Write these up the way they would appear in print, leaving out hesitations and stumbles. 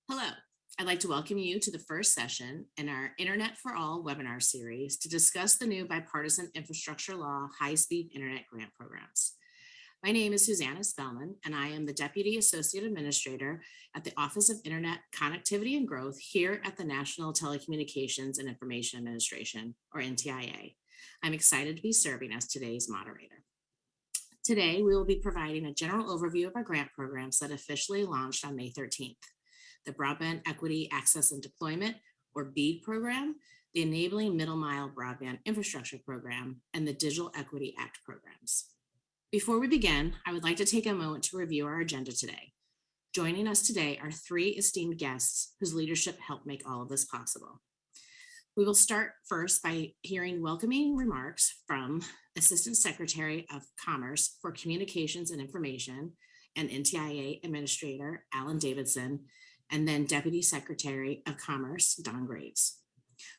Hello, I'd like to welcome you to the first session in our Internet for All webinar series to discuss the new Bipartisan Infrastructure Law high-speed internet grant programs. My name is Susanna Spellman, and I am the Deputy Associate Administrator at the Office of Internet Connectivity and Growth here at the National Telecommunications and Information Administration, or NTIA. I'm excited to be serving as today's moderator. Today, we will be providing a general overview of our grant programs that officially launched on May 13th. The Broadband Equity Access and Deployment, or BEAD program, the Enabling Middle Mile Broadband Infrastructure program, and the Digital Equity Act programs. Before we begin, I would like to take a moment to review our agenda today. Joining us today are three esteemed guests whose leadership helped make all of this possible. We will start first by hearing welcoming remarks from Assistant Secretary of Commerce for Communications and Information and NTIA Administrator Alan Davidson, and then Deputy Secretary of Commerce, Don Graves.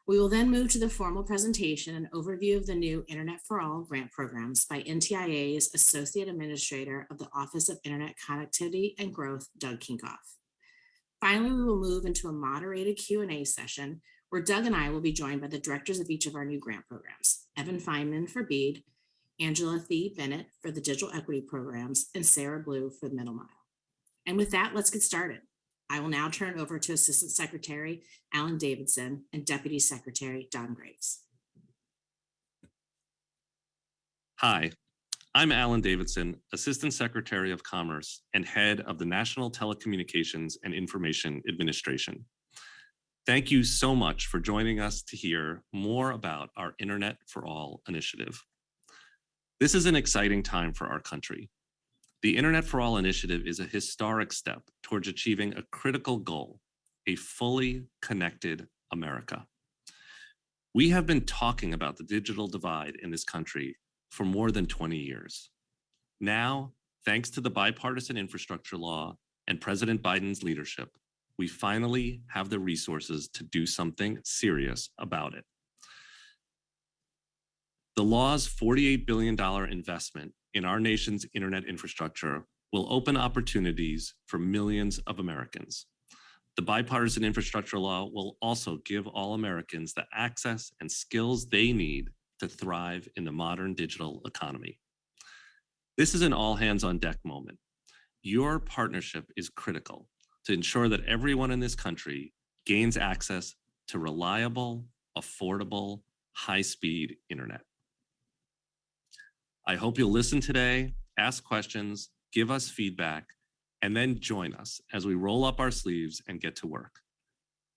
We will then move to the formal presentation and overview of the new Internet for All grant programs by NTIA's Associate Administrator of the Office of Internet Connectivity and Growth, Doug Kinkoff. Finally, we will move into a moderated Q&A session where Doug and I will be joined by the directors of each of our new grant programs, Evan Feynman for BEAD, Angela Thee Bennett for the Digital Equity programs, and Sarah Blue for the Middle Mile. And with that, let's get started. I will now turn it over to Assistant Secretary Alan Davidson and Deputy Secretary Don Graves. Hi, I'm Alan Davidson, Assistant Secretary of Commerce and Head of the National Telecommunications and Information Administration. Thank you so much for joining us to hear more about our Internet for All initiative. This is an exciting time for our country. The Internet for All initiative is a historic step towards achieving a critical goal, a fully connected America. We have been talking about the digital divide in this country for more than 20 years. Now, thanks to the Bipartisan Infrastructure Law and President Biden's leadership, we finally have the resources to do something serious about it. The law's $48 billion investment in our nation's internet infrastructure will open opportunities for millions of Americans. The Bipartisan Infrastructure Law will also give all Americans the access and skills they need to thrive in the modern digital economy. This is an all-hands-on-deck moment. Your partnership is critical to ensure that everyone in this country gains access to reliable, affordable, high-speed internet. I hope you'll listen today, ask questions, give us feedback, and then join us as we roll up our sleeves and get to work.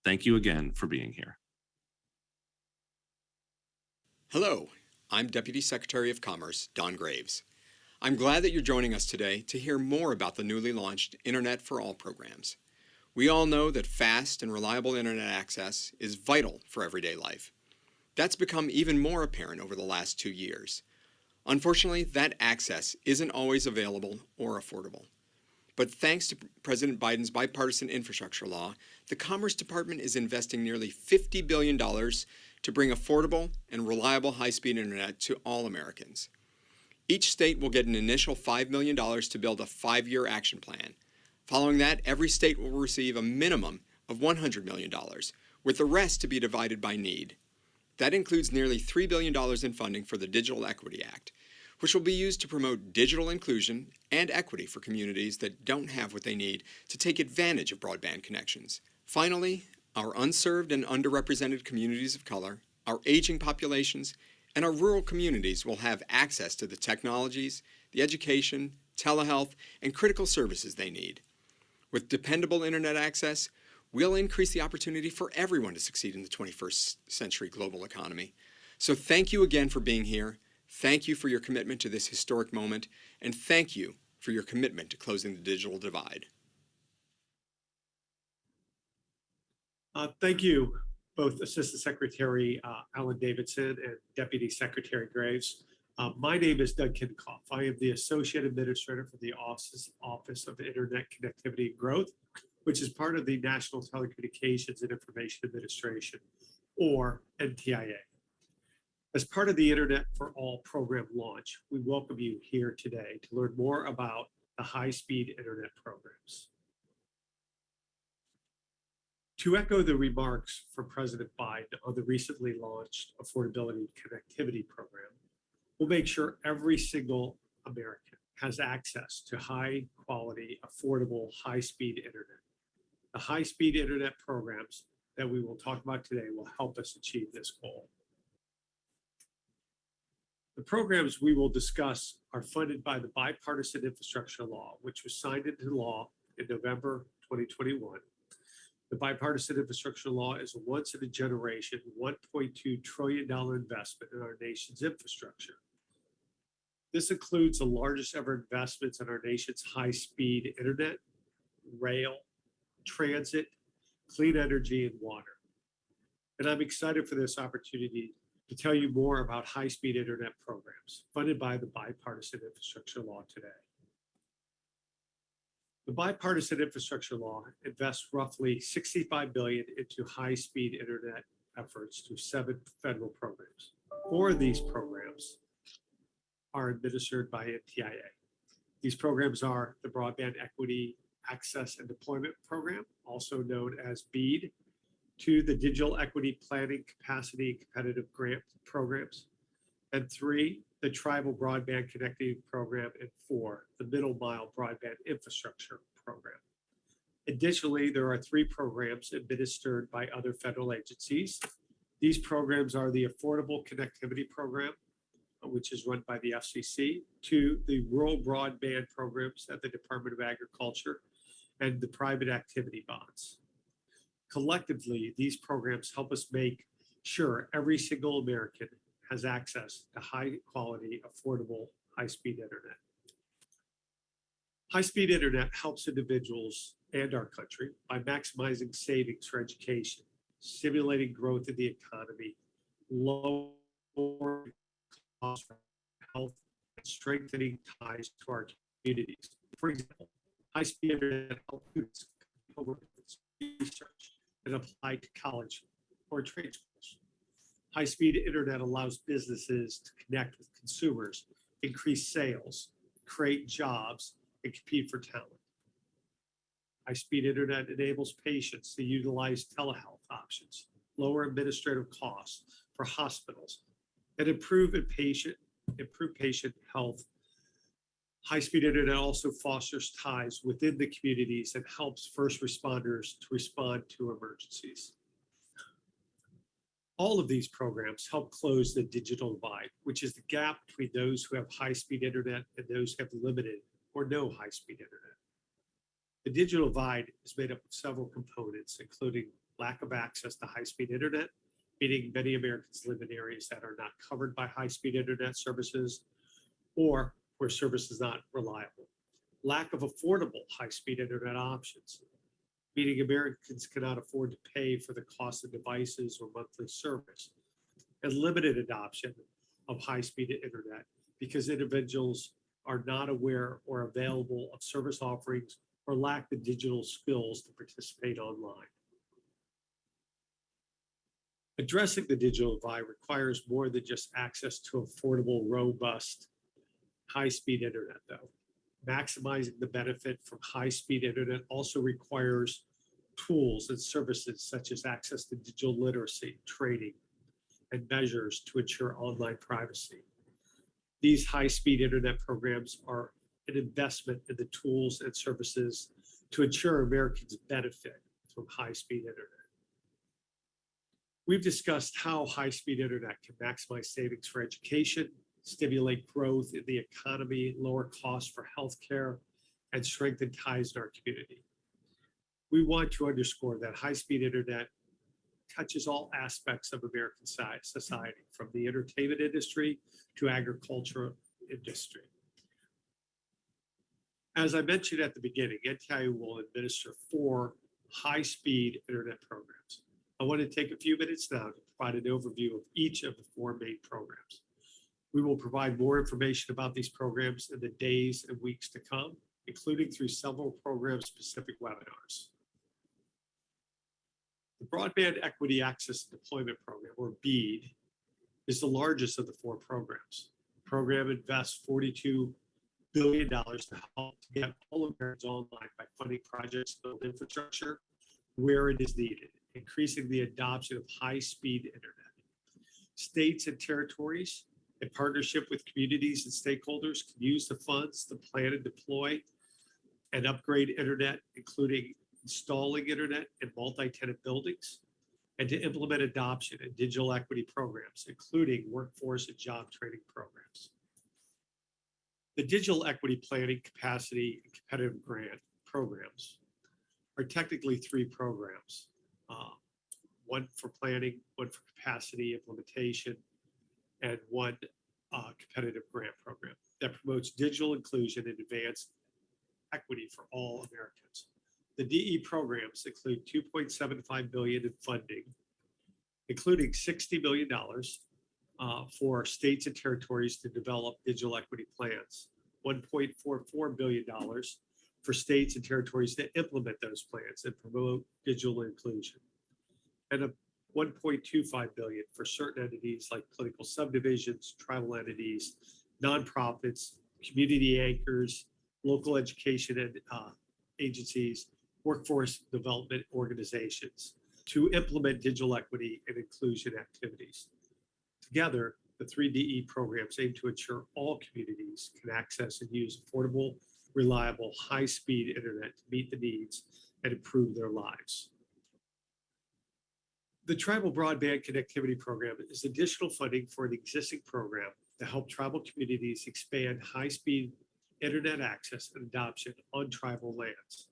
Thank you again for being here. Hello, I'm Deputy Secretary of Commerce, Don Graves. I'm glad that you're joining us today to hear more about the newly launched Internet for All programs. We all know that fast and reliable internet access is vital for everyday life. That's become even more apparent over the last 2 years. Unfortunately, that access isn't always available or affordable. But thanks to President Biden's Bipartisan Infrastructure Law, the Commerce Department is investing nearly $50 billion to bring affordable and reliable high-speed internet to all Americans. Each state will get an initial $5 million to build a 5-year action plan. Following that, every state will receive a minimum of $100 million, with the rest to be divided by need. That includes nearly $3 billion in funding for the Digital Equity Act, which will be used to promote digital inclusion and equity for communities that don't have what they need to take advantage of broadband connections. Finally, our unserved and underrepresented communities of color, our aging populations, and our rural communities will have access to the technologies, the education, telehealth, and critical services they need. With dependable internet access, we'll increase the opportunity for everyone to succeed in the 21st century global economy. So thank you again for being here. Thank you for your commitment to this historic moment, and thank you for your commitment to closing the digital divide. Thank you, both Assistant Secretary Alan Davidson and Deputy Secretary Graves. My name is Doug Kinkoff. I am the Associate Administrator for the Office of Internet Connectivity and Growth, which is part of the National Telecommunications and Information Administration, or NTIA. As part of the Internet for All program launch, we welcome you here today to learn more about the high-speed internet programs. To echo the remarks from President Biden on the recently launched Affordability Connectivity Program, we'll make sure every single American has access to high quality, affordable, high-speed internet. The high-speed internet programs that we will talk about today will help us achieve this goal. The programs we will discuss are funded by the Bipartisan Infrastructure Law, which was signed into law in November 2021. The Bipartisan Infrastructure Law is a once-in-a-generation, $1.2 trillion investment in our nation's infrastructure. This includes the largest ever investments in our nation's high-speed internet, rail, transit, clean energy, and water. And I'm excited for this opportunity to tell you more about high-speed internet programs funded by the Bipartisan Infrastructure Law today. The Bipartisan Infrastructure Law invests roughly $65 billion into high-speed internet efforts through 7 federal programs. 4 of these programs are administered by NTIA. These programs are the Broadband Equity Access and Deployment Program, also known as BEAD, 2, the Digital Equity Planning Capacity and Competitive Grant Programs, and 3, the Tribal Broadband Connectivity Program, and 4, the Middle Mile Broadband Infrastructure Program. Additionally, there are 3 programs administered by other federal agencies. These programs are the Affordable Connectivity Program, which is run by the FCC, 2, the Rural Broadband Programs at the Department of Agriculture, and the Private Activity Bonds. Collectively, these programs help us make sure every single American has access to high quality, affordable, high-speed internet. High-speed internet helps individuals and our country by maximizing savings for education, stimulating growth in the economy, lowering costs for health, and strengthening ties to our communities. For example, high-speed internet helps students over research and apply to college or trade schools. High-speed internet allows businesses to connect with consumers, increase sales, create jobs, and compete for talent. High-speed internet enables patients to utilize telehealth options, lower administrative costs for hospitals, and improve patient health. High-speed internet also fosters ties within the communities and helps first responders to respond to emergencies. All of these programs help close the digital divide, which is the gap between those who have high-speed internet and those who have limited or no high-speed internet. The digital divide is made up of several components, including lack of access to high-speed internet, meaning many Americans live in areas that are not covered by high-speed internet services or where service is not reliable. Lack of affordable high-speed internet options, meaning Americans cannot afford to pay for the cost of devices or monthly service, and limited adoption of high-speed internet because individuals are not aware or available of service offerings or lack the digital skills to participate online. Addressing the digital divide requires more than just access to affordable, robust, high-speed internet, though. Maximizing the benefit from high-speed internet also requires tools and services such as access to digital literacy, training, and measures to ensure online privacy. These high-speed internet programs are an investment in the tools and services to ensure Americans benefit from high-speed internet. We've discussed how high-speed internet can maximize savings for education, stimulate growth in the economy, lower costs for healthcare, and strengthen ties in our community. We want to underscore that high-speed internet touches all aspects of American society, from the entertainment industry to agricultural industry. As I mentioned at the beginning, NTIA will administer 4 high-speed internet programs. I want to take a few minutes now to provide an overview of each of the 4 main programs. We will provide more information about these programs in the days and weeks to come, including through several program-specific webinars. The Broadband Equity Access and Deployment Program, or BEAD, is the largest of the 4 programs. The program invests $42 billion to help to get all Americans online by funding projects to build infrastructure where it is needed. increasing the adoption of high-speed internet. States and territories, in partnership with communities and stakeholders, can use the funds to plan and deploy and upgrade internet, including installing internet in multi-tenant buildings, and to implement adoption and digital equity programs, including workforce and job training programs. The digital equity planning, capacity, and competitive grant programs are technically 3 programs. One for planning, one for capacity implementation, and one competitive grant program that promotes digital inclusion and advanced equity for all Americans. The DE programs include $2.75 billion in funding, including $60 million for states and territories to develop digital equity plans, $1.44 billion for states and territories to implement those plans and promote digital inclusion, and a $1.25 billion for certain entities like political subdivisions, tribal entities, nonprofits, community anchors, local education and agencies, workforce development organizations to implement digital equity and inclusion activities. Together, the 3 DE programs aim to ensure all communities can access and use affordable, reliable, high-speed internet to meet the needs and improve their lives. The Tribal Broadband Connectivity Program is additional funding for an existing program to help tribal communities expand high-speed internet access and adoption on tribal lands.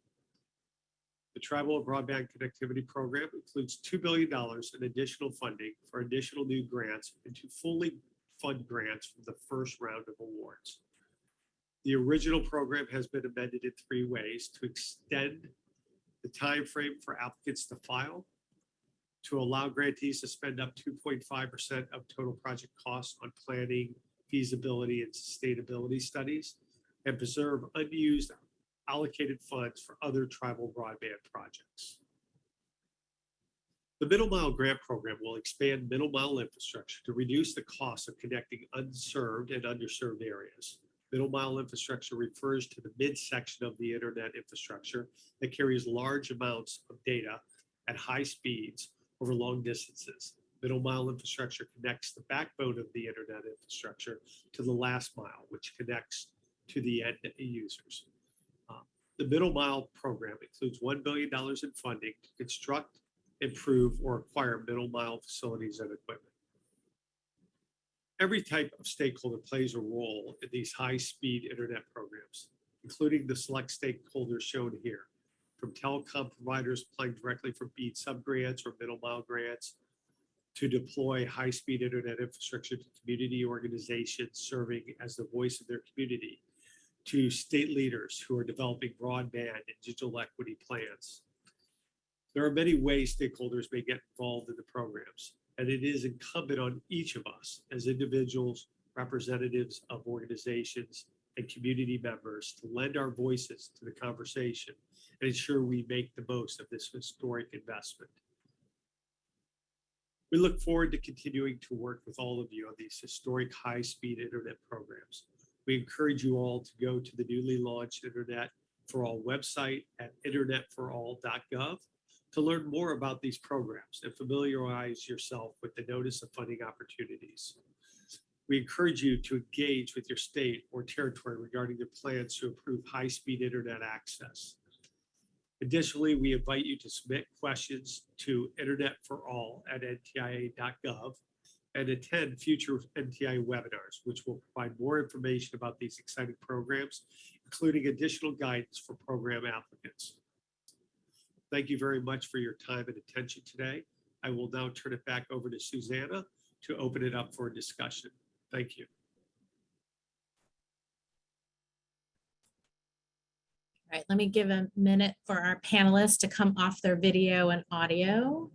The Tribal Broadband Connectivity Program includes $2 billion in additional funding for additional new grants and to fully fund grants from the first round of awards. The original program has been amended in 3 ways: to extend the time frame for applicants to file, to allow grantees to spend up 2.5% of total project costs on planning, feasibility, and sustainability studies, and preserve unused allocated funds for other tribal broadband projects. The Middle Mile Grant Program will expand middle mile infrastructure to reduce the cost of connecting unserved and underserved areas. Middle mile infrastructure refers to the midsection of the internet infrastructure that carries large amounts of data at high speeds over long distances. Middle mile infrastructure connects the backbone of the internet infrastructure to the last mile, which connects to the end users. The Middle Mile program includes $1 billion in funding to construct, improve, or acquire middle mile facilities and equipment. Every type of stakeholder plays a role in these high-speed internet programs, including the select stakeholders shown here, from telecom providers applying directly for BEAD subgrants or middle mile grants, to deploy high-speed internet infrastructure to community organizations serving as the voice of their community, to state leaders who are developing broadband and digital equity plans. There are many ways stakeholders may get involved in the programs, and it is incumbent on each of us as individuals, representatives of organizations, and community members to lend our voices to the conversation and ensure we make the most of this historic investment. We look forward to continuing to work with all of you on these historic high-speed internet programs. We encourage you all to go to the newly launched Internet for All website at internetforall.gov to learn more about these programs and familiarize yourself with the notice of funding opportunities. We encourage you to engage with your state or territory regarding their plans to improve high-speed internet access. Additionally, we invite you to submit questions to internetforall@ntia.gov and attend future NTIA webinars, which will provide more information about these exciting programs, including additional guidance for program applicants. Thank you very much for your time and attention today. I will now turn it back over to Susanna to open it up for a discussion. Thank you. All right, let me give a minute for our panelists to come off their video and audio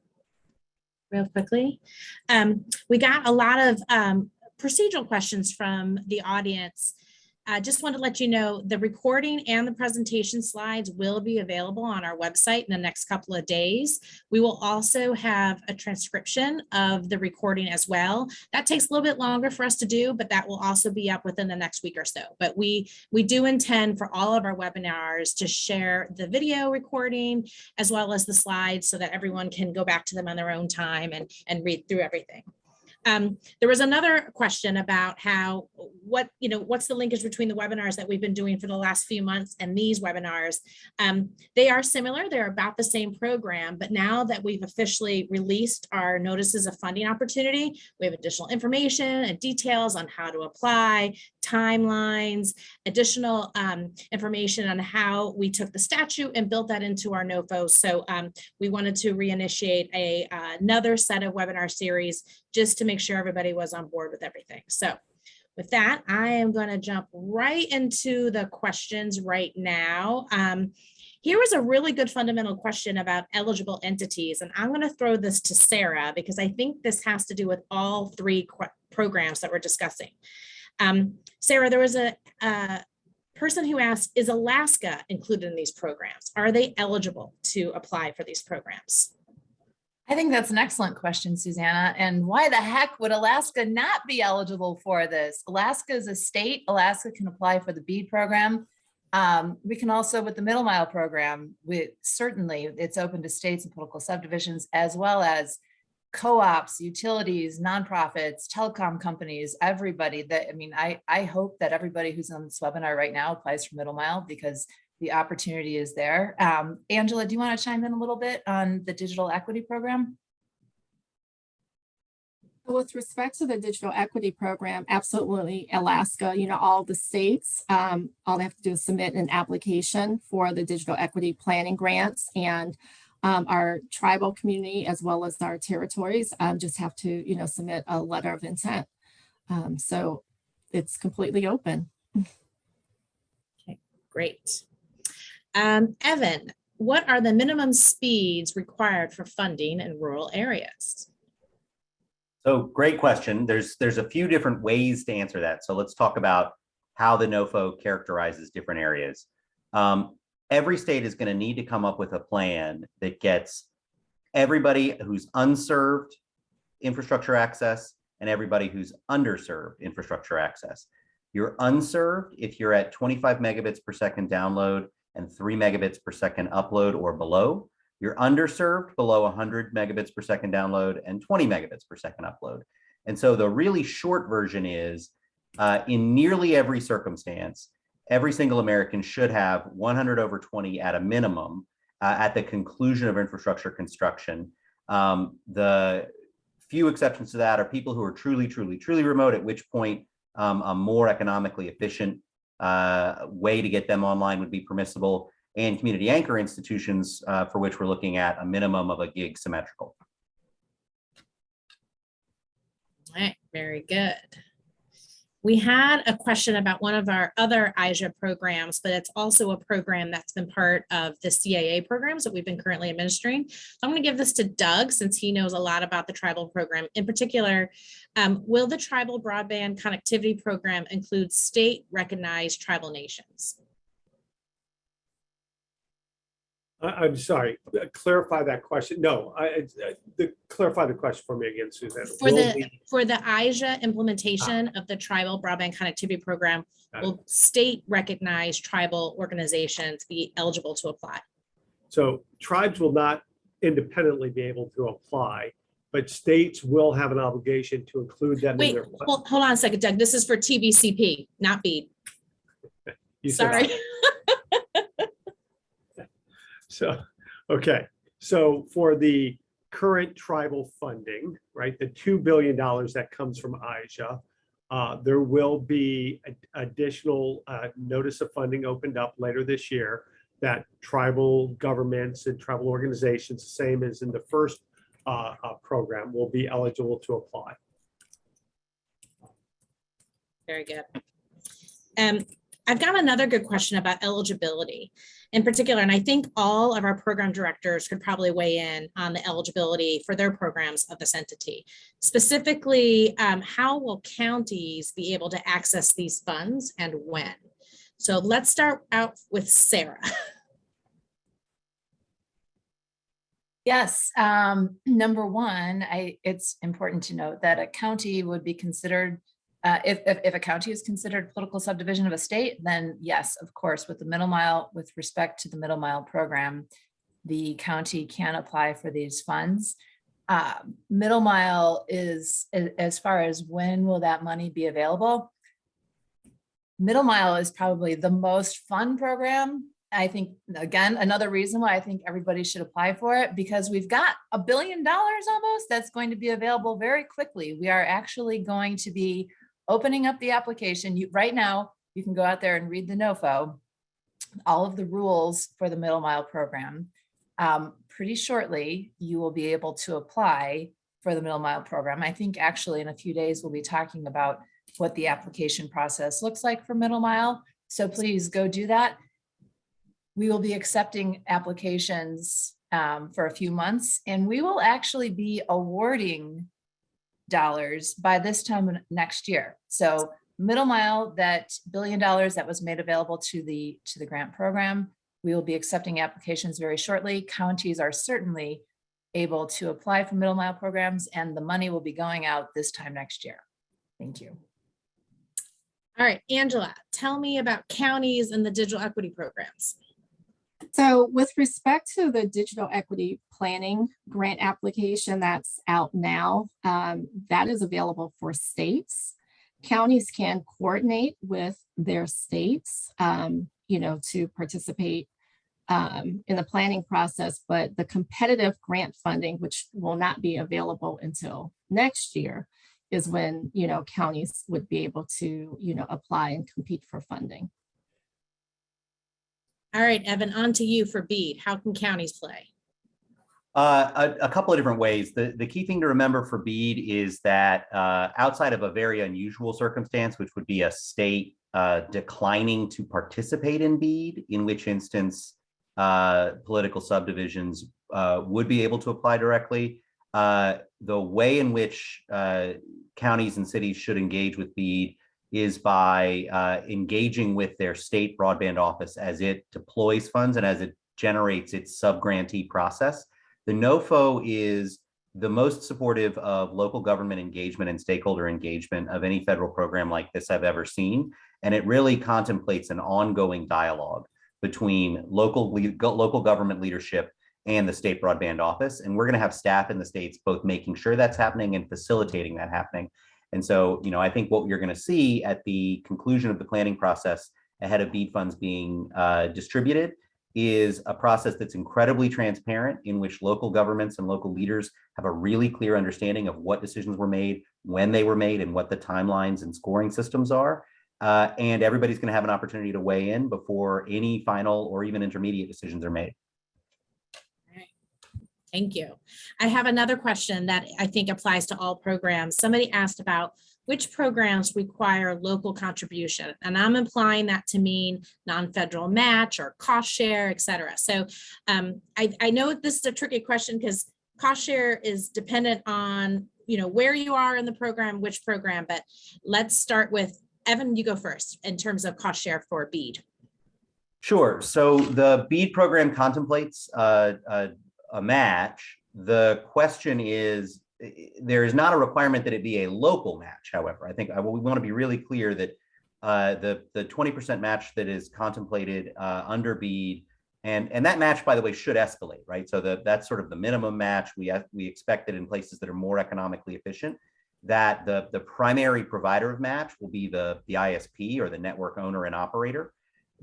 real quickly. We got a lot of procedural questions from the audience. I just want to let you know the recording and the presentation slides will be available on our website in the next couple of days. We will also have a transcription of the recording as well. That takes a little bit longer for us to do, but that will also be up within the next week or so. But we do intend for all of our webinars to share the video recording as well as the slides so that everyone can go back to them on their own time and read through everything. There was another question about what's the linkage between the webinars that we've been doing for the last few months and these webinars. They are similar, they're about the same program, but now that we've officially released our notices of funding opportunity, we have additional information and details on how to apply, timelines, additional information on how we took the statute and built that into our NOFO. So we wanted to reinitiate another set of webinar series just to make sure everybody was on board with everything. So with that, I am going to jump right into the questions right now. Here was a really good fundamental question about eligible entities, and I'm going to throw this to Sarah because I think this has to do with all three programs that we're discussing. Sarah, there was a person who asked, is Alaska included in these programs? Are they eligible to apply for these programs? I think that's an excellent question, Susanna. And why the heck would Alaska not be eligible for this? Alaska is a state. Alaska can apply for the BEAD program. We can also, with the Middle Mile program, certainly it's open to states and political subdivisions, as well as co-ops, utilities, nonprofits, telecom companies, everybody. I hope that everybody who's on this webinar right now applies for Middle Mile because the opportunity is there. Angela, do you want to chime in a little bit on the digital equity program? With respect to the digital equity program, absolutely, Alaska, all the states, all they have to do is submit an application for the digital equity planning grants, and our tribal community as well as our territories just have to, submit a letter of intent. So it's completely open. Okay, great. Evan, what are the minimum speeds required for funding in rural areas? So great question. There's a few different ways to answer that. So let's talk about how the NOFO characterizes different areas. Every state is going to need to come up with a plan that gets everybody who's unserved infrastructure access and everybody who's underserved infrastructure access. You're unserved if you're at 25 megabits per second download and 3 megabits per second upload or below. You're underserved below 100 megabits per second download and 20 megabits per second upload. And so the really short version is in nearly every circumstance, every single American should have 100 over 20 at a minimum at the conclusion of infrastructure construction. The few exceptions to that are people who are truly remote, at which point a more economically efficient way to get them online would be permissible, and community anchor institutions for which we're looking at a minimum of a gig symmetrical. All right, very good. We had a question about one of our other IJA programs, but it's also a program that's been part of the CAA programs that we've been currently administering. So I'm going to give this to Doug since he knows a lot about the tribal program. In particular, will the tribal broadband connectivity program include state recognized tribal nations? I'm sorry, clarify that question. No, clarify the question for me again, Suzanne. For the IJA implementation of the tribal broadband connectivity program, will state recognized tribal organizations be eligible to apply? So tribes will not independently be able to apply, but states will have an obligation to include them in their. Hold on a second, Doug. This is for TBCP, not BEAD. Sorry. So, okay. So for the current tribal funding, right, the $2 billion that comes from IJA, there will be additional notice of funding opened up later this year that tribal governments and tribal organizations, the same as in the first program, will be eligible to apply. Very good. I've got another good question about eligibility in particular, and I think all of our program directors could probably weigh in on the eligibility for their programs of this entity. Specifically, how will counties be able to access these funds and when? So let's start out with Sarah. Yes, number one, it's important to note that a county would be considered, if a county is considered political subdivision of a state, then yes, of course, with the middle mile, with respect to the middle mile program, the county can apply for these funds. Middle mile is, as far as when will that money be available? Middle mile is probably the most fun program. I think, again, another reason why I think everybody should apply for it, because we've got $1 billion almost that's going to be available very quickly. We are actually going to be opening up the application. Right now, you can go out there and read the NOFO, all of the rules for the middle mile program. Pretty shortly, you will be able to apply for the middle mile program. I think actually in a few days, we'll be talking about what the application process looks like for middle mile. So please go do that. We will be accepting applications for a few months, and we will actually be awarding dollars by this time next year. So middle mile, that $1 billion that was made available to the grant program, we will be accepting applications very shortly. Counties are certainly able to apply for middle mile programs, and the money will be going out this time next year. Thank you. All right, Angela, tell me about counties and the digital equity programs. So with respect to the digital equity planning grant application that's out now, that is available for states. Counties can coordinate with their states, to participate in the planning process, but the competitive grant funding, which will not be available until next year, is when, counties would be able to, apply and compete for funding. All right, Evan, on to you for BEAD. How can counties play? A couple of different ways. The key thing to remember for BEAD is that outside of a very unusual circumstance, which would be a state declining to participate in BEAD, in which instance political subdivisions would be able to apply directly, the way in which counties and cities should engage with BEAD is by engaging with their state broadband office as it deploys funds and as it generates its sub-grantee process. The NOFO is the most supportive of local government engagement and stakeholder engagement of any federal program like this I've ever seen. And it really contemplates an ongoing dialogue between local government leadership and the state broadband office. And we're going to have staff in the states both making sure that's happening and facilitating that happening. And so, I think what you're going to see at the conclusion of the planning process ahead of BEAD funds being distributed is a process that's incredibly transparent, in which local governments and local leaders have a really clear understanding of what decisions were made, when they were made, and what the timelines and scoring systems are. And everybody's going to have an opportunity to weigh in before any final or even intermediate decisions are made. Thank you. I have another question that I think applies to all programs. Somebody asked about which programs require local contribution, and I'm implying that to mean non-federal match or cost share, et cetera. So I know this is a tricky question because cost share is dependent on, where you are in the program, which program, but let's start with Evan, you go first in terms of cost share for BEAD. Sure. So the BEAD program contemplates a match. The question is, there is not a requirement that it be a local match. However, I think we want to be really clear that the 20% match that is contemplated under BEAD, and that match, by the way, should escalate, right? So that's sort of the minimum match. We expect that in places that are more economically efficient, that the primary provider of match will be the ISP or the network owner and operator.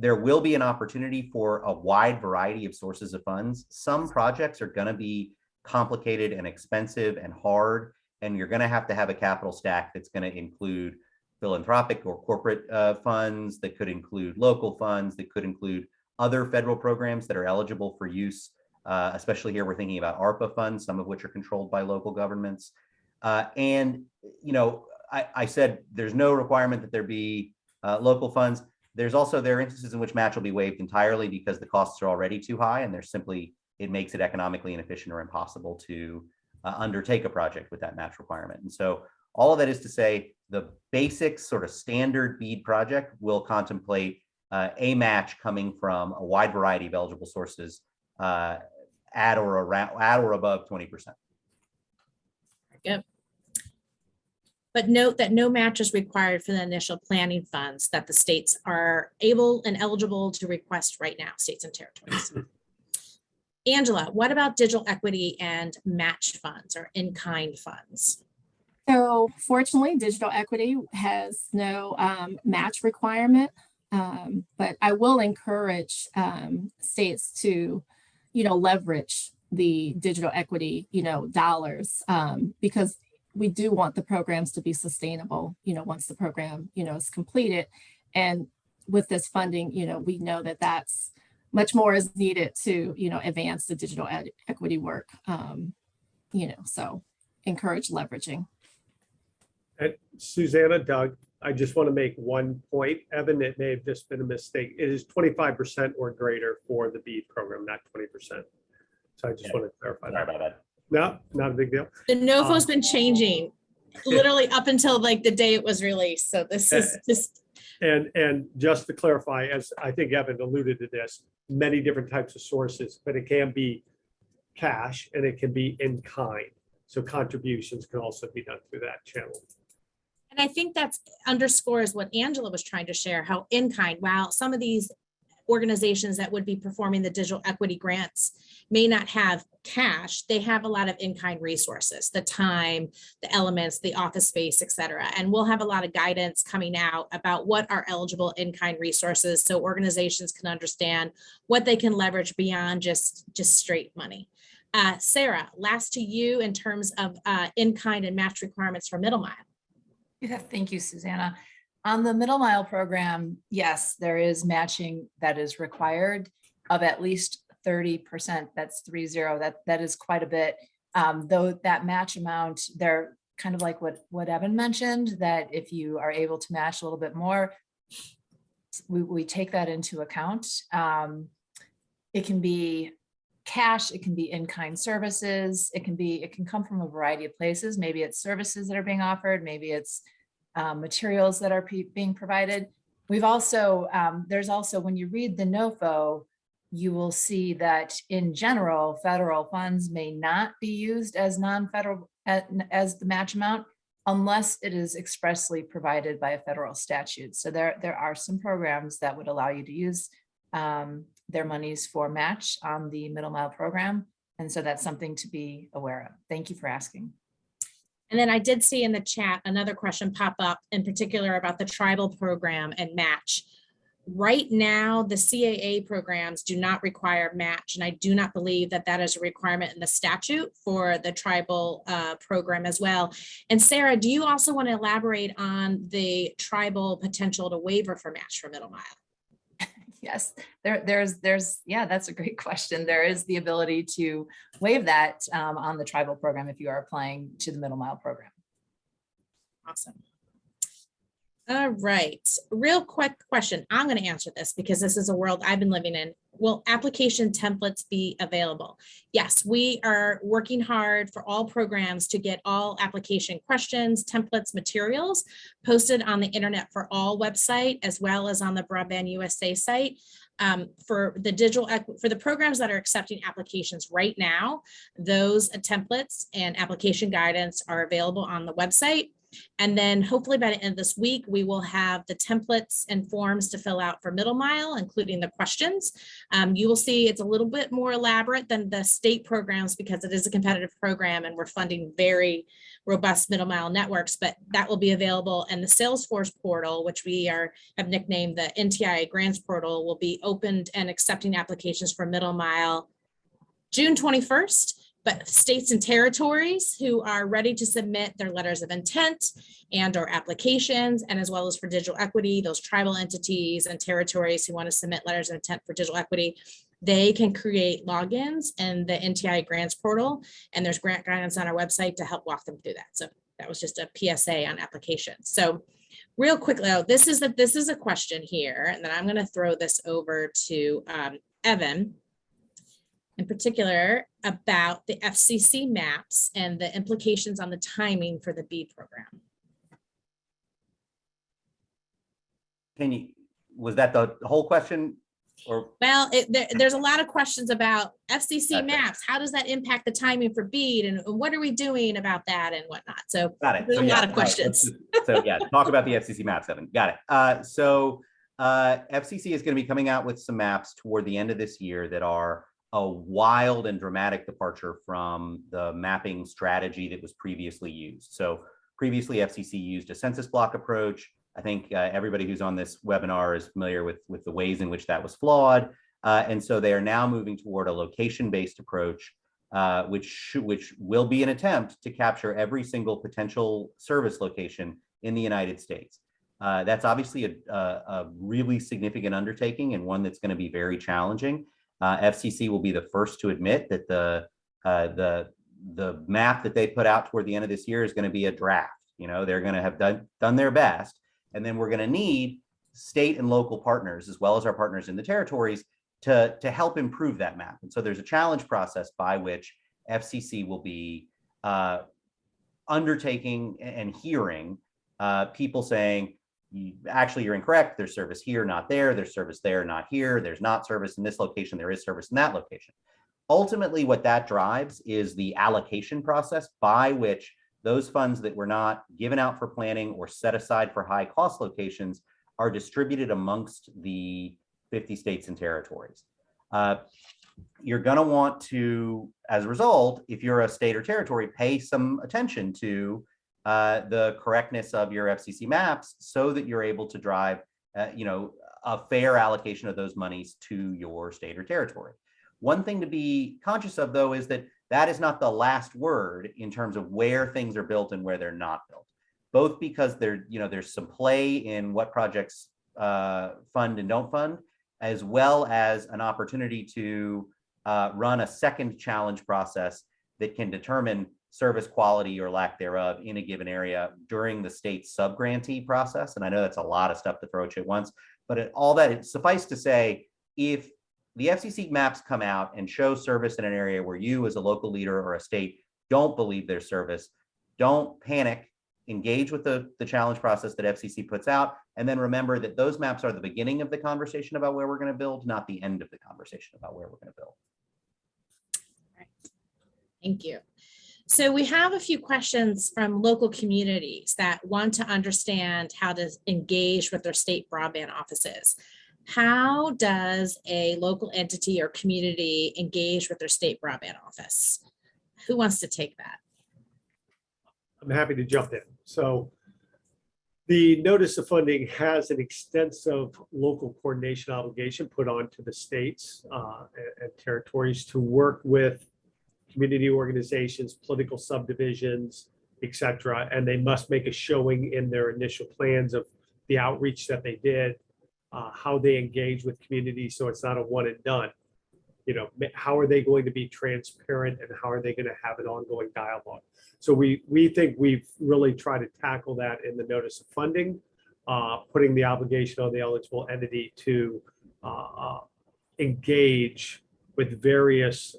There will be an opportunity for a wide variety of sources of funds. Some projects are going to be complicated and expensive and hard, and you're going to have a capital stack that's going to include philanthropic or corporate funds, that could include local funds, that could include other federal programs that are eligible for use, especially here we're thinking about ARPA funds, some of which are controlled by local governments. I said there's no requirement that there be local funds. There are instances in which match will be waived entirely because the costs are already too high, and it makes it economically inefficient or impossible to undertake a project with that match requirement. And so all of that is to say the basic sort of standard BEAD project will contemplate a match coming from a wide variety of eligible sources at or above 20%. Yep. But note that no match is required for the initial planning funds that the states are able and eligible to request right now, states and territories. Angela, what about digital equity and match funds or in-kind funds? So fortunately, digital equity has no match requirement, but I will encourage states to, leverage the digital equity, dollars, because we do want the programs to be sustainable, once the program, is completed. And with this funding, we know that that's much more is needed to, advance the digital equity work, so encourage leveraging. And Susanna, Doug, I just want to make one point. Evan, it may have just been a mistake. It is 25% or greater for the BEAD program, not 20%. So I just want to clarify Sorry that. about that. No, not a big deal. The NOFO's been changing literally up until like the day it was released. So this is just. And just to clarify, as I think Evan alluded to this, many different types of sources, but it can be cash and it can be in kind. So contributions can also be done through that channel. And I think that's underscores what Angela was trying to share, how in kind, while some of these organizations that would be performing the digital equity grants may not have cash, they have a lot of in-kind resources, the time, the elements, the office space, et cetera. And we'll have a lot of guidance coming out about what are eligible in-kind resources so organizations can understand what they can leverage beyond just straight money. Sarah, last to you in terms of in-kind and match requirements for middle mile. Yeah, thank you, Susanna. On the middle mile program, yes, there is matching that is required of at least 30%. That's 30. That is quite a bit. Though that match amount, they're kind of like what Evan mentioned, that if you are able to match a little bit more, we take that into account. It can be cash, it can be in-kind services, it can come from a variety of places. Maybe it's services that are being offered, maybe it's materials that are being provided. We've also, there's also, when you read the NOFO, you will see that in general, federal funds may not be used as non-federal, as the match amount, unless it is expressly provided by a federal statute. So there are some programs that would allow you to use their monies for match on the middle mile program. And so that's something to be aware of. Thank you for asking. And then I did see in the chat another question pop up in particular about the tribal program and match. Right now, the CAA programs do not require match, and I do not believe that that is a requirement in the statute for the tribal program as well. And Sarah, do you also want to elaborate on the tribal potential to waiver for match for middle mile? Yes, there's yeah, that's a great question. There is the ability to waive that on the tribal program if you are applying to the middle mile program. Awesome. All right, real quick question. I'm going to answer this because this is a world I've been living in. Will application templates be available? Yes, we are working hard for all programs to get all application questions, templates, materials posted on the Internet for All website, as well as on the Broadband USA site. For the programs that are accepting applications right now, those templates and application guidance are available on the website. And then hopefully by the end of this week, we will have the templates and forms to fill out for middle mile, including the questions. You will see it's a little bit more elaborate than the state programs because it is a competitive program and we're funding very robust middle mile networks, but that will be available. And the Salesforce portal, which we have nicknamed the NTIA grants portal, will be opened and accepting applications for middle mile June 21st. But states and territories who are ready to submit their letters of intent and or applications, and as well as for digital equity, those tribal entities and territories who want to submit letters of intent for digital equity, they can create logins in the NTI grants portal, and there's grant guidance on our website to help walk them through that. So that was just a PSA on applications. So Real quickly, this is a question here, and then I'm going to throw this over to Evan, in particular about the FCC maps and the implications on the timing for the BEAD program. Was that the whole question? Or Well, there's a lot of questions about FCC Gotcha. maps. How does that impact the timing for BEAD, and what are we doing about that and whatnot? So got it. there's So, a yeah, lot of all right, questions. so yeah, talk about the FCC maps, Evan. Got it. FCC is going to be coming out with some maps toward the end of this year that are a wild and dramatic departure from the mapping strategy that was previously used. So previously, FCC used a census block approach. I think everybody who's on this webinar is familiar with the ways in which that was flawed. And so they are now moving toward a location-based approach, which will be an attempt to capture every single potential service location in the United States. That's obviously a really significant undertaking and one that's going to be very challenging. FCC will be the first to admit that the map that they put out toward the end of this year is going to be a draft. They're going to have done their best. And then we're going to need state and local partners, as well as our partners in the territories, to help improve that map. And so there's a challenge process by which FCC will be undertaking and hearing people saying, actually, you're incorrect. There's service here, not there. There's service there, not here. There's not service in this location. There is service in that location. Ultimately, what that drives is the allocation process by which those funds that were not given out for planning or set aside for high cost locations are distributed amongst the 50 states and territories. You're going to want to, as a result, if you're a state or territory, pay some attention to the correctness of your FCC maps so that you're able to drive, a fair allocation of those monies to your state or territory. One thing to be conscious of, though, is that is not the last word in terms of where things are built and where they're not built, both because there's some play in what projects fund and don't fund, as well as an opportunity to run a second challenge process that can determine service quality or lack thereof in a given area during the state subgrantee process. And I know that's a lot of stuff to throw at you at once, but suffice to say, if the FCC maps come out and show service in an area where you as a local leader or a state don't believe there's service, don't panic, engage with the challenge process that FCC puts out, and then remember that those maps are the beginning of the conversation about where we're going to build, not the end of the conversation about where we're going to build. Right. Thank you. So we have a few questions from local communities that want to understand how to engage with their state broadband offices. How does a local entity or community engage with their state broadband office? Who wants to take that? I'm happy to jump in. So the notice of funding has an extensive local coordination obligation put on to the states and territories to work with community organizations, political subdivisions, et cetera. And they must make a showing in their initial plans of the outreach that they did, how they engage with communities, so it's not a one and done. How are they going to be transparent and how are they going to have an ongoing dialogue? So we think we've really tried to tackle that in the notice of funding, putting the obligation on the eligible entity to engage with various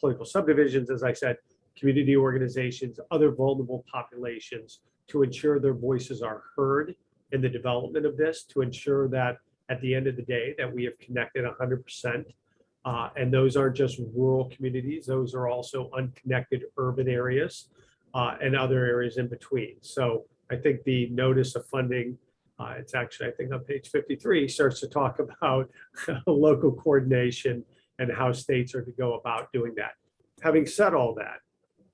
political subdivisions, as I said, community organizations, other vulnerable populations, to ensure their voices are heard in the development of this, to ensure that at the end of the day that we have connected 100%. And those aren't just rural communities, those are also unconnected urban areas and other areas in between. So I think the notice of funding, it's actually, I think on page 53, starts to talk about local coordination and how states are to go about doing that. Having said all that,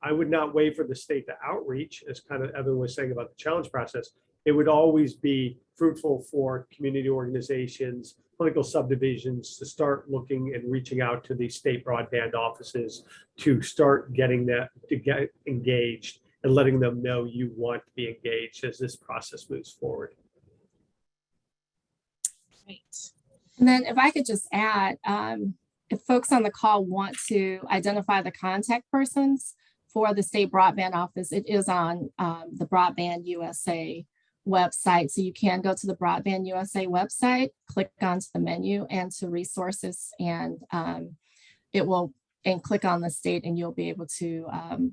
I would not wait for the state to outreach, as kind of Evan was saying about the challenge process. It would always be fruitful for community organizations, political subdivisions to start looking and reaching out to the state broadband offices to start getting that, to get engaged and letting them know you want to be engaged as this process moves forward. Right. And then if I could just add, if folks on the call want to identify the contact persons for the state broadband office, it is on the Broadband USA website. So you can go to the Broadband USA website, click onto the menu and to resources, and it will, and click on the state, and you'll be able to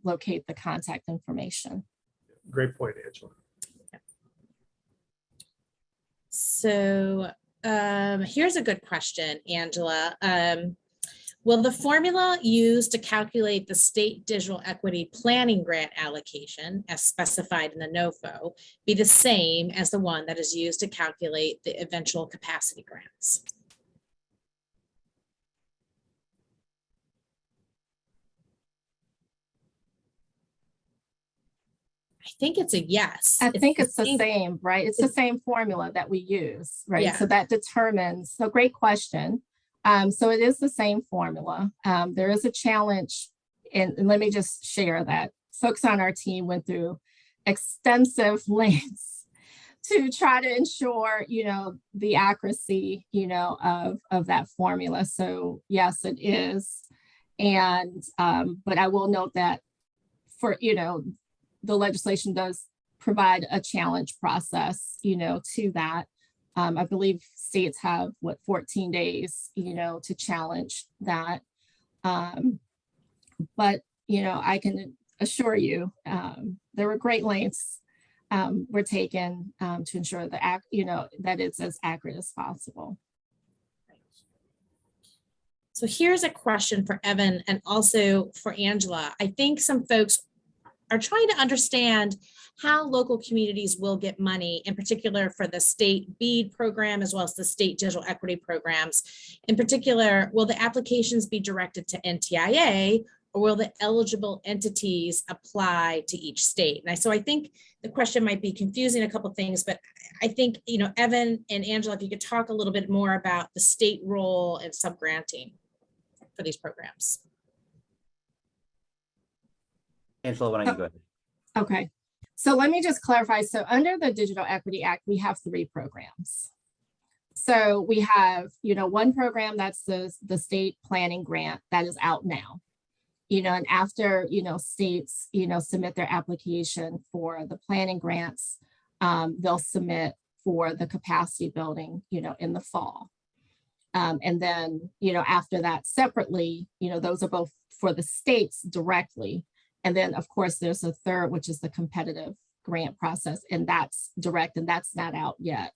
locate the contact information. Great point, Angela. So here's a good question, Angela. Will the formula used to calculate the state digital equity planning grant allocation as specified in the NOFO be the same as the one that is used to calculate the eventual capacity grants? I think it's a yes. I think it's the same, right? It's the same formula that we use, right? Yeah. So that determines, so great question. So it is the same formula. There is a challenge, and let me just share that folks on our team went through extensive lengths to try to ensure, the accuracy, of that formula. So yes, it is. And, but I will note that for, the legislation does provide a challenge process, to that. I believe states have 14 days, to challenge that. But, I can assure you, there were great lengths were taken to ensure that, that it's as accurate as possible. So here's a question for Evan and also for Angela. I think some folks are trying to understand how local communities will get money, in particular for the state BEAD program, as well as the state digital equity programs. In particular, will the applications be directed to NTIA, or will the eligible entities apply to each state? And so I think the question might be confusing a couple of things, but I think, Evan and Angela, if you could talk a little bit more about the state role in subgranting for these programs. Angela, why don't you go ahead? Okay, so let me just clarify. So under the Digital Equity Act, we have 3 programs. So we have, one program that's the state planning grant that is out now, and after, states, submit their application for the planning grants, they'll submit for the capacity building, in the fall. And then, after that separately, those are both for the states directly. And then, of course, there's a third, which is the competitive grant process, and that's direct, and that's not out yet.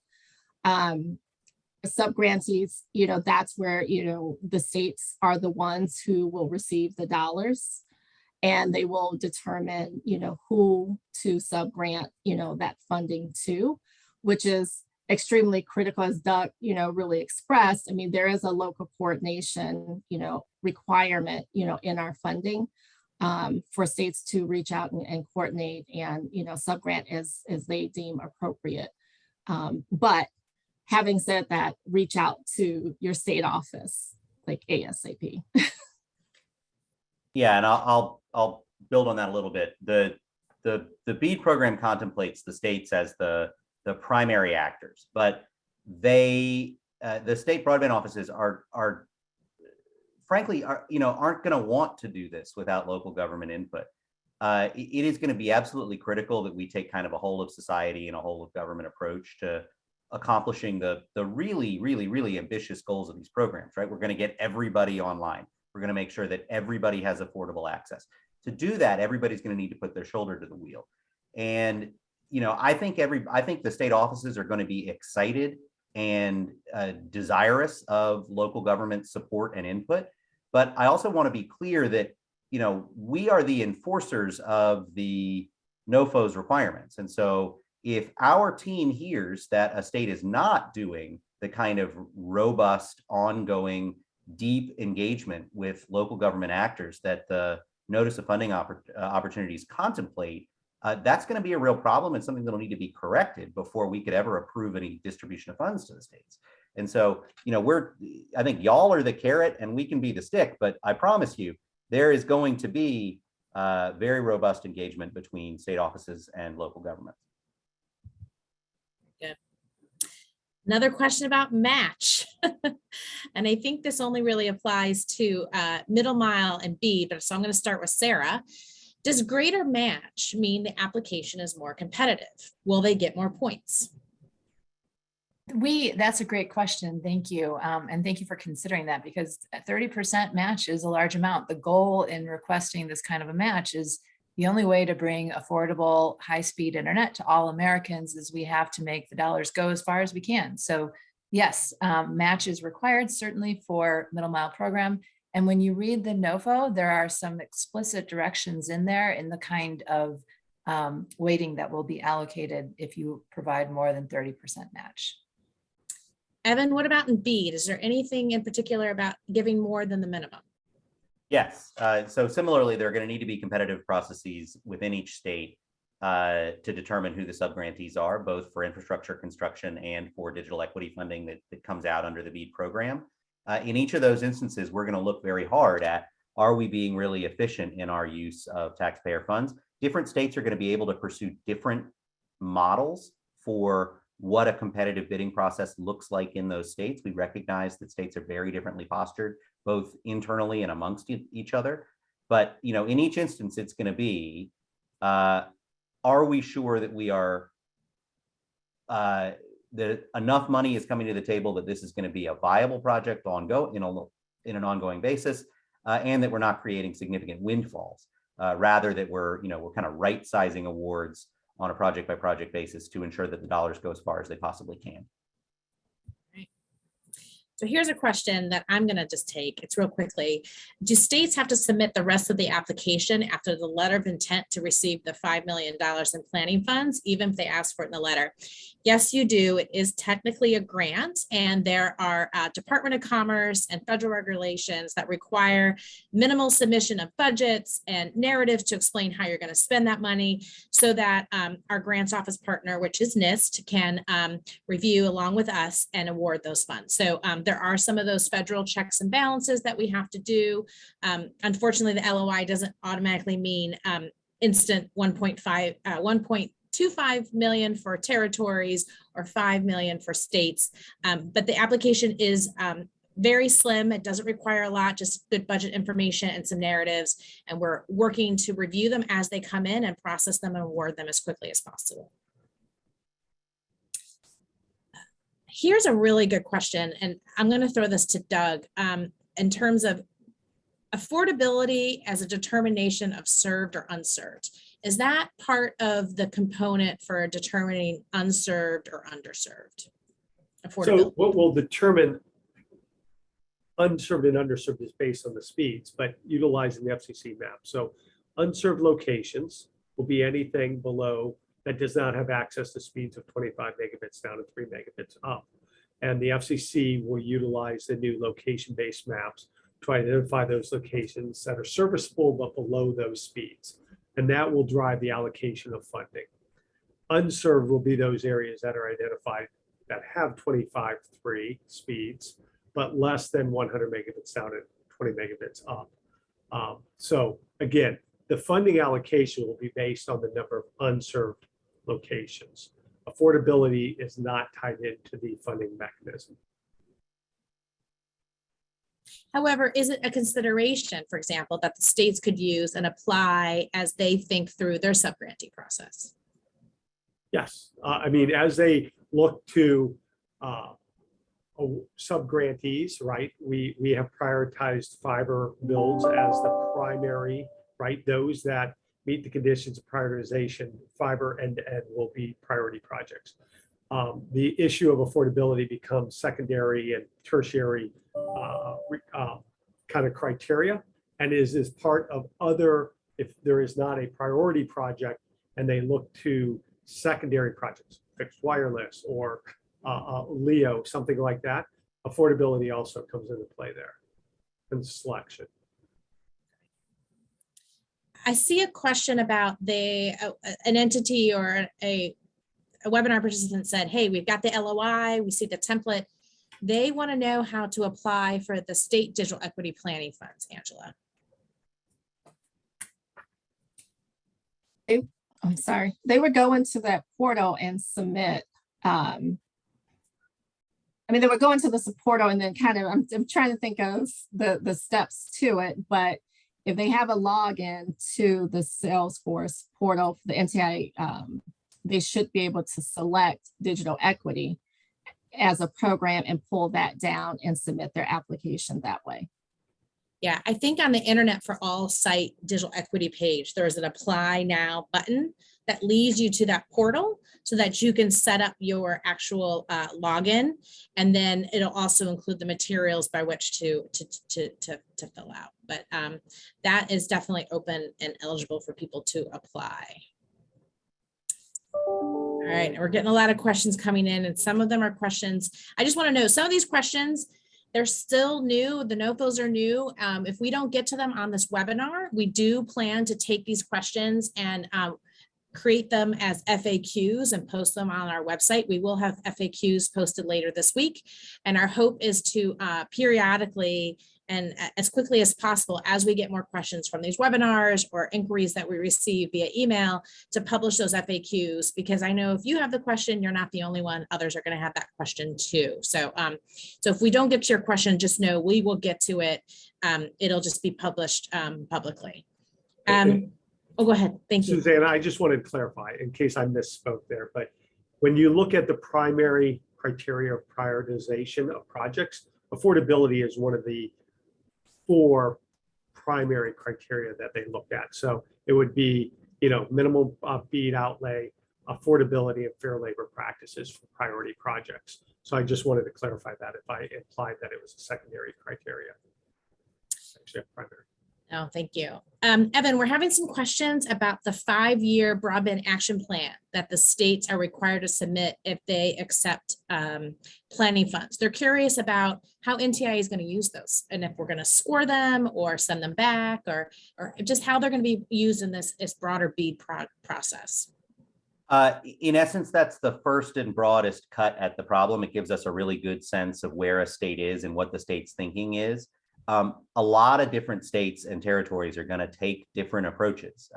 Subgrantees, that's where, the states are the ones who will receive the dollars, and they will determine, who to subgrant, that funding to, which is extremely critical, as Doug, really expressed. I mean, there is a local coordination, requirement, in our funding. For states to reach out and coordinate and, subgrant as they deem appropriate. But having said that, reach out to your state office, like ASAP. Yeah, and I'll build on that a little bit. The BEAD program contemplates the states as the primary actors, but the state broadband offices are frankly, aren't going to want to do this without local government input. It is going to be absolutely critical that we take kind of a whole of society and a whole of government approach to accomplishing the really, really, really ambitious goals of these programs, right? We're going to get everybody online. We're going to make sure that everybody has affordable access. To do that, everybody's going to need to put their shoulder to the wheel. And, I think the state offices are going to be excited and desirous of local government support and input. But I also want to be clear that, we are the enforcers of the NOFO's requirements. And so if our team hears that a state is not doing the kind of robust, ongoing, deep engagement with local government actors that the notice of funding opportunities contemplate, that's going to be a real problem and something that'll need to be corrected before we could ever approve any distribution of funds to the states. And so, I think y'all are the carrot and we can be the stick, but I promise you, there is going to be very robust engagement between state offices and local government. Good. Another question about match. And I think this only really applies to middle mile and BEAD, but so I'm going to start with Sarah. Does greater match mean the application is more competitive? Will they get more points? That's a great question. Thank you. And thank you for considering that, because a 30% match is a large amount. The goal in requesting this kind of a match is the only way to bring affordable, high-speed internet to all Americans is we have to make the dollars go as far as we can. So yes, match is required, certainly for middle mile program. And when you read the NOFO, there are some explicit directions in there in the kind of weighting that will be allocated if you provide more than 30% match. Evan, what about in BEAD? Is there anything in particular about giving more than the minimum? Yes. So similarly, there are going to need to be competitive processes within each state to determine who the subgrantees are, both for infrastructure construction and for digital equity funding that comes out under the BEAD program. In each of those instances, we're going to look very hard at, are we being really efficient in our use of taxpayer funds? Different states are going to be able to pursue different models for what a competitive bidding process looks like in those states. We recognize that states are very differently postured, both internally and amongst each other. But in each instance, it's going to be, are we sure that we are that enough money is coming to the table that this is going to be a viable project in an ongoing basis, and that we're not creating significant windfalls, rather that we're kind of right sizing awards on a project by project basis to ensure that the dollars go as far as they possibly can. So here's a question that I'm going to just take. It's real quickly. Do states have to submit the rest of the application after the letter of intent to receive the $5 million in planning funds, even if they ask for it in the letter? Yes, you do. It is technically a grant, and there are Department of Commerce and federal regulations that require minimal submission of budgets and narratives to explain how you're going to spend that money, so that our grants office partner, which is NIST, can review along with us and award those funds. So there are some of those federal checks and balances that we have to do. Unfortunately, the LOI doesn't automatically mean instant 1.25 million for territories or 5 million for states. But the application is very slim. It doesn't require a lot, just good budget information and some narratives. And we're working to review them as they come in and process them and award them as quickly as possible. Here's a really good question, and I'm going to throw this to Doug. In terms of affordability as a determination of served or unserved, is that part of the component for determining unserved or underserved? So what will determine unserved and underserved is based on the speeds, but utilizing the FCC map. So unserved locations will be anything below that does not have access to speeds of 25 megabits down to 3 megabits up. And the FCC will utilize the new location-based maps to identify those locations that are serviceable but below those speeds. And that will drive the allocation of funding. Unserved will be those areas that are identified that have 25.3 speeds, but less than 100 megabits down to 20 megabits up. So again, the funding allocation will be based on the number of unserved locations. Affordability is not tied into the funding mechanism. However, is it a consideration, for example, that the states could use and apply as they think through their subgrantee process? Yes, I mean, as they look to subgrantees, right? We have prioritized fiber builds as the primary, right? Those that meet the conditions of prioritization, fiber end-to-end will be priority projects. The issue of affordability becomes secondary and tertiary kind of criteria, and is part of other, if there is not a priority project and they look to secondary projects, fixed wireless or LEO, something like that, affordability also comes into play there and selection. I see a question about an entity or a webinar participant said, hey, we've got the LOI, we see the template. They want to know how to apply for the state digital equity planning funds, Angela. I'm sorry. They would go into that portal and submit. I mean, they would go into the portal and then kind of, I'm trying to think of the steps to it, but if they have a login to the Salesforce portal, the NTIA, they should be able to select digital equity as a program and pull that down and submit their application that way. Yeah, I think on the Internet for All site digital equity page, there's an apply now button that leads you to that portal so that you can set up your actual login. And then it'll also include the materials by which to fill out. But that is definitely open and eligible for people to apply. All right, we're getting a lot of questions coming in, and some of them are questions. I just want to know, some of these questions, they're still new. The NOFOs are new. If we don't get to them on this webinar, we do plan to take these questions and create them as FAQs and post them on our website. We will have FAQs posted later this week. And our hope is to periodically and as quickly as possible, as we get more questions from these webinars or inquiries that we receive via email, to publish those FAQs, because I know if you have the question, you're not the only one. Others are going to have that question too. So, so if we don't get to your question, just know we will get to it. It'll just be published publicly. Oh, go ahead. Thank you. Susanna, I just wanted to clarify in case I misspoke there, but when you look at the primary criteria of prioritization of projects, affordability is one of the 4 primary criteria that they looked at. So it would be, minimal BEAD outlay, affordability, and fair labor practices for priority projects. So I just wanted to clarify that if I implied that it was a secondary criteria. Actually, primary. Oh, thank you. Evan, we're having some questions about the 5-year broadband action plan that the states are required to submit if they accept planning funds. They're curious about how NTIA is going to use those and if we're going to score them or send them back or just how they're going to be used in this broader BEAD process. In essence, that's the first and broadest cut at the problem. It gives us a really good sense of where a state is and what the state's thinking is. A lot of different states and territories are going to take different approaches.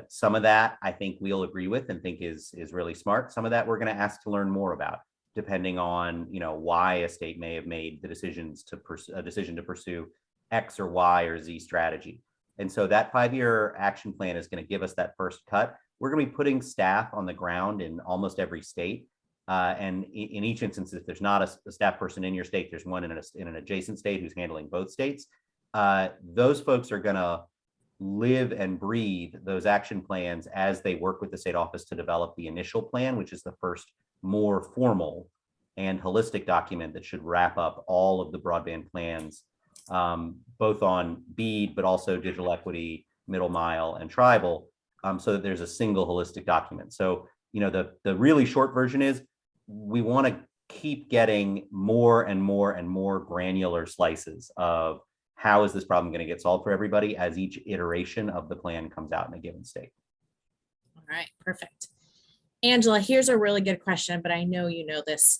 Some of that I think we'll agree with and think is really smart. Some of that we're going to ask to learn more about, depending on why a state may have made the decision to pursue X or Y or Z strategy. And so that 5-year action plan is going to give us that first cut. We're going to be putting staff on the ground in almost every state. And in each instance, if there's not a staff person in your state, there's one in an adjacent state who's handling both states. Those folks are going to live and breathe those action plans as they work with the state office to develop the initial plan, which is the first more formal and holistic document that should wrap up all of the broadband plans, both on BEAD, but also digital equity, middle mile, and tribal, so that there's a single holistic document. So, the really short version is we want to keep getting more and more and more granular slices of how is this problem going to get solved for everybody as each iteration of the plan comes out in a given state. All right, perfect. Angela, here's a really good question, but I know you know this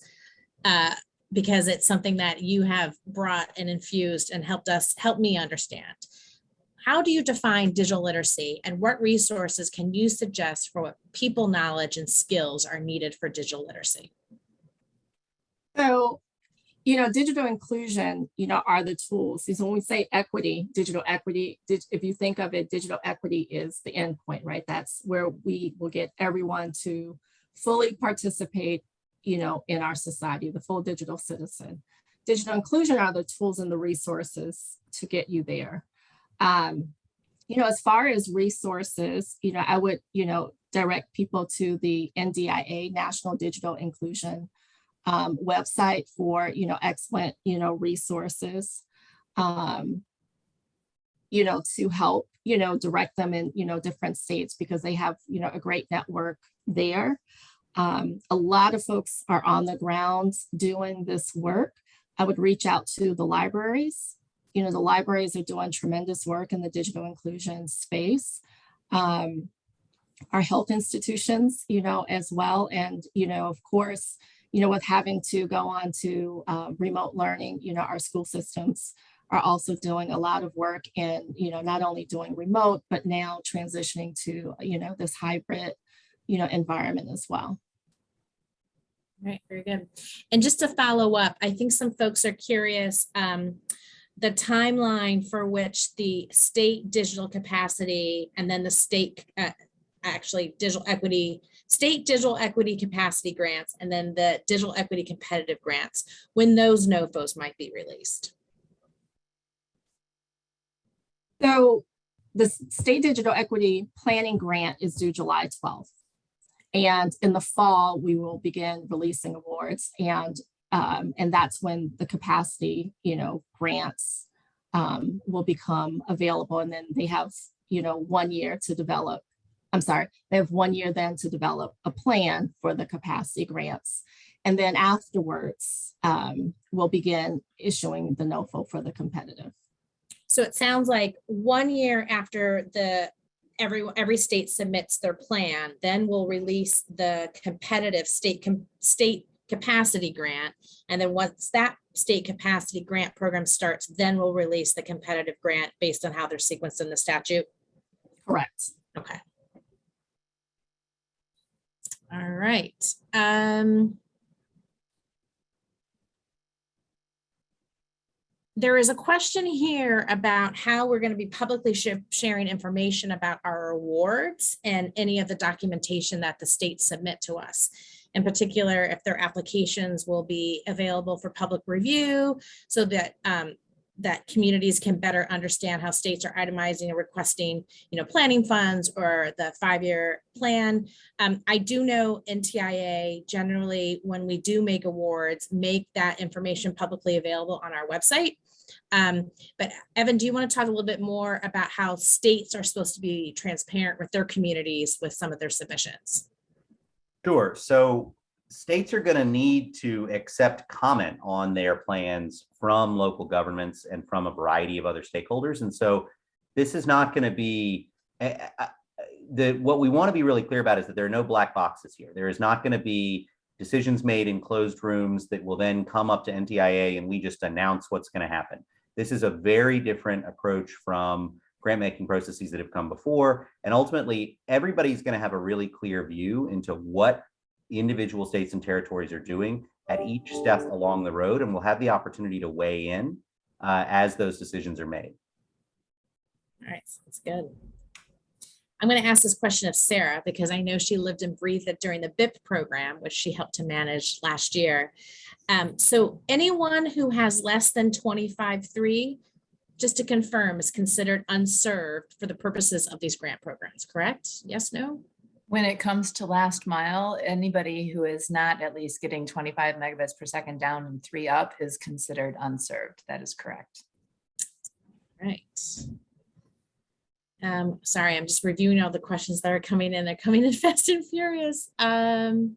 because it's something that you have brought and infused and helped me understand. How do you define digital literacy, and what resources can you suggest for what people knowledge and skills are needed for digital literacy? So, digital inclusion, are the tools. So when we say equity, digital equity, if you think of it, digital equity is the endpoint, right? That's where we will get everyone to fully participate, in our society, the full digital citizen. Digital inclusion are the tools and the resources to get you there. As far as resources, I would, direct people to the NDIA, National Digital Inclusion website for, excellent, resources, to help, direct them in, different states because they have, a great network there. A lot of folks are on the ground doing this work. I would reach out to the libraries. The libraries are doing tremendous work in the digital inclusion space. Our health institutions, as well. And, of course, with having to go on to remote learning, our school systems are also doing a lot of work in, not only doing remote, but now transitioning to, this hybrid, environment as well. Right, very good. And just to follow up, I think some folks are curious. the timeline for which the state digital capacity and then the state, actually state digital equity capacity grants, and then the digital equity competitive grants, when those NOFOs might be released. So the state digital equity planning grant is due July 12th. And in the fall, we will begin releasing awards, and that's when the capacity, grants will become available. And then they have, 1 year to develop. They have 1 year then to develop a plan for the capacity grants. And then afterwards, we'll begin issuing the NOFO for the competitive. So it sounds like 1 year after every state submits their plan, then we'll release the competitive state capacity grant. And then once that state capacity grant program starts, then we'll release the competitive grant based on how they're sequenced in the statute. Correct. Okay. All right. There is a question here about how we're going to be publicly sharing information about our awards and any of the documentation that the states submit to us. In particular, if their applications will be available for public review so that that communities can better understand how states are itemizing and requesting, planning funds or the 5-year plan. I do know NTIA generally, when we do make awards, make that information publicly available on our website. But Evan, do you want to talk a little bit more about how states are supposed to be transparent with their communities with some of their submissions? Sure. So states are going to need to accept comment on their plans from local governments and from a variety of other stakeholders. And so this is not going to be what we want to be really clear about is that there are no black boxes here. There is not going to be decisions made in closed rooms that will then come up to NTIA and we just announce what's going to happen. This is a very different approach from grant making processes that have come before. And ultimately, everybody's going to have a really clear view into what individual states and territories are doing at each step along the road, and we'll have the opportunity to weigh in as those decisions are made. All right, that's good. I'm going to ask this question of Sarah because I know she lived and breathed it during the BIP program, which she helped to manage last year. So anyone who has less than 25.3, just to confirm, is considered unserved for the purposes of these grant programs, correct? Yes, no? When it comes to last mile, anybody who is not at least getting 25 megabits per second down and 3 up is considered unserved. That is correct. Right. Sorry, I'm just reviewing all the questions that are coming in. They're coming in fast and furious. Oh,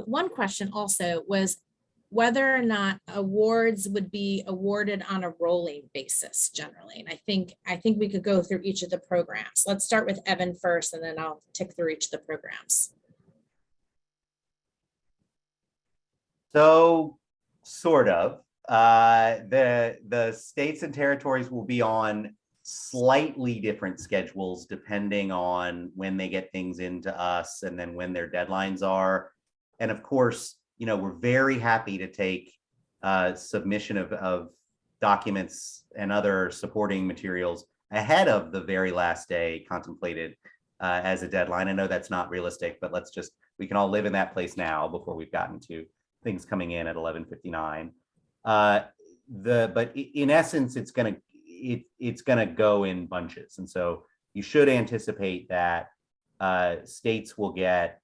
one question also was whether or not awards would be awarded on a rolling basis generally. And I think we could go through each of the programs. Let's start with Evan first, and then I'll tick through each of the programs. So sort of. The states and territories will be on slightly different schedules depending on when they get things into us and then when their deadlines are. And of course, we're very happy to take submission of documents and other supporting materials ahead of the very last day contemplated as a deadline. I know that's not realistic, but we can all live in that place now before we've gotten to things coming in at 11:59. But in essence, it's gonna go in bunches, and so you should anticipate that states will get